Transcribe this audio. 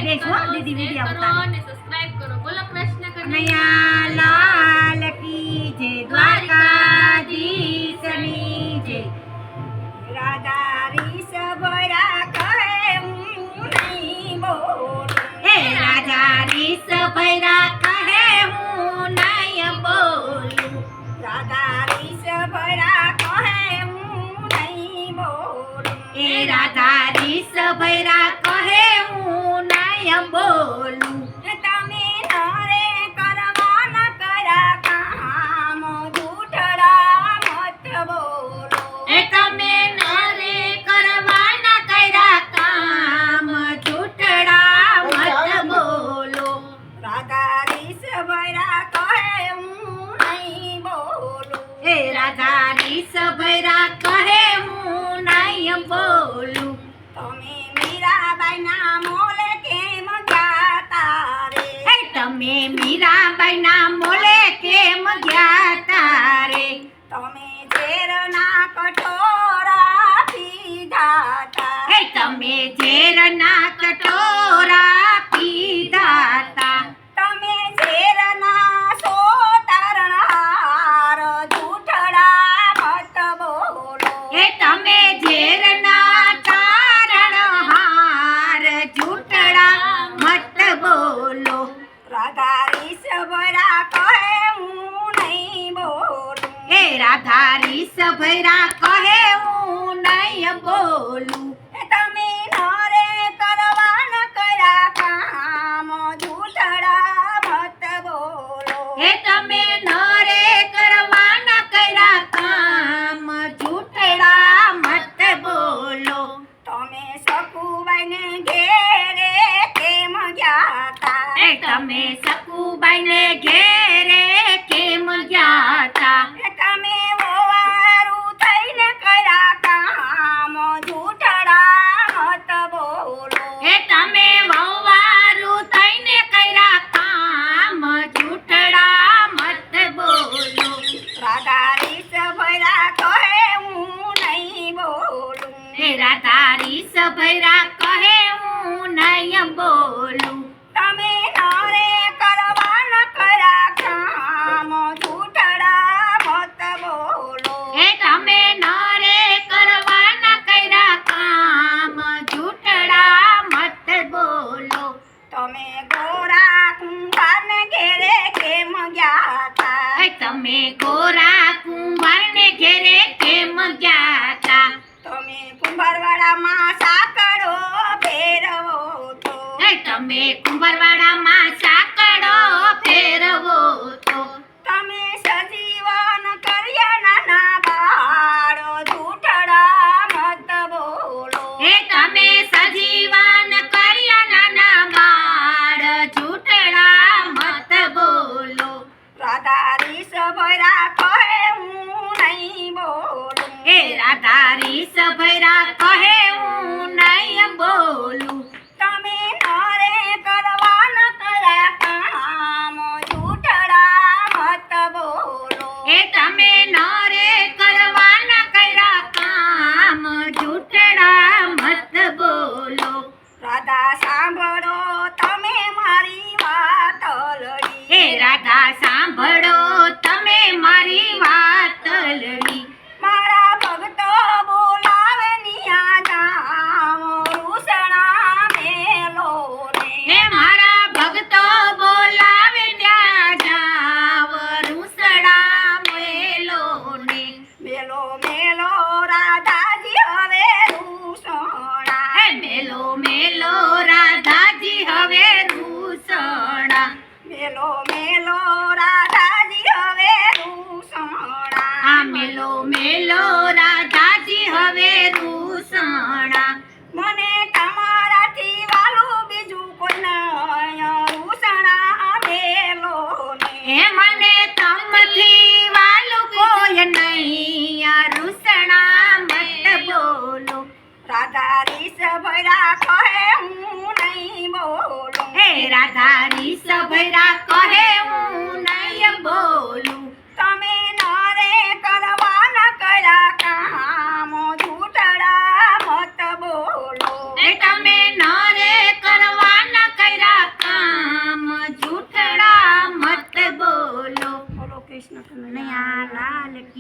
Like કરો, દીદી share video કરો ઉતારો અને સબસ્ક્રાઇબ કરો. બોલો કૃષ્ણ કનૈયા લાલ કી જય દ્વારકાધીશની જય રાધા રીસ ભરા કહે હું નહીં બોલું હે રાધા રીસ ભરા કહે હું નહીં બોલું રાધા રીસ ભરા કહે હું નહીં બોલું હે રાધા રીસ ભરા કહે હું નહીં બોલું તમે નરે કરવા ન કર્યા કામ જૂઠડા મત બોલો એ તમે નરે કરવા ન કર્યા કામ જૂઠડા મત બોલો રાધા રીસ ભરા કહે હું નહીં બોલું એ રાધા રીસ ભરા કહે હું નહીં બોલું તમે મીરાબાઈના મોલે કેમ ગયા તારે તમે મીરાબાઈના મોલે કેમ ગયા તારે તમે ઝેરના કટોરા પીધા તા તમે ઝેરના કટોરા પીધા તા તમે ઝેરના સોતરણહાર જૂઠડા મત બોલો એ તમે ઝેરના તારણહાર જૂઠડા મત બોલો રાધા રીસ ભરા કહે હું નહીં બોલું હે રાધા રીસ ભરા કહે હું નહીં બોલું તમે નરે કરવા ન કર્યા કામ જૂઠડા મત બોલો હે તમે નરે કરવા ન કર્યા કામ જૂઠડા મત બોલો તમે સકુબાઈને ઘેરે કેમ ગયા તા તમે સકુબાઈને ઘેરે કેમ ગયા તા તમે વવારું થઈને કર્યા કામ જૂઠડા મત બોલો એ તમે વવારું થઈને કર્યા કામ જૂઠડા મત બોલો રાધા રીસ ભરા કહે હું નહીં બોલું હે રાધા રીસ ભરા કહે હું નહીં બોલું તમે નરે કરવા ન કર્યા કામ જૂઠડા મત બોલો હે તમે નરે કરવા ન કર્યા કામ જૂઠડા મત બોલો તમે ગોરા કુંભારને ઘેરે કેમ ગયા તા તમે ગોરા કુંભારને ઘેરે કેમ ગયા તા તમે કુંભારવાડામાં સાકડો ફેરવો તો તમે કુંભારવાડામાં સાકડો ફેરવો તો તમે સજીવન કર્યા નાના બાળો જૂઠડા મત બોલો હે તમે સજીવન કર્યા નાના બાળ જૂઠડા મત બોલો રાધા રીસ ભરા કહે હું નહીં બોલું હે રાધા રીસ ભરા કહે હું નહીં બોલું તમે નરે કરવા ન કર્યા કામ જૂઠડા મત બોલો એ તમે નરે કરવા ન કર્યા કામ જૂઠડા મત બોલો રાધા સાંભળો તમે મારી વાત લડી હે રાધા સાંભળો તમે મારી વાત લડી મારા ભક્તો બોલાવે નિયા જામ રૂસણા મેલો ને હે મારા ભક્તો બોલાવે ત્યાં જાવ રૂસણા મેલો ને મેલો મેલો રાધાજી હવે રૂસણા હે મેલો મેલો રાધાજી હવે રૂસણા મેલો મેલો રાધાજી હવે રૂસણા આ મેલો મેલો રાધાજી હવે રૂસણા મને તમારાથી વાલું બીજું કોઈ નહીં રૂસણા મેલો ને હે મને તમથી વાલું કોઈ નહીં આ રૂસણા મત બોલો રાધા રીસ ભરા કહે હું નહીં બોલું હે રાધા રીસ ભરા કહે હું નહીં બોલું તમે નરે કરવા ન કર્યા કામ જૂઠડા મત બોલો તમે નરે કરવા ન કૃષ્ણ કનૈયા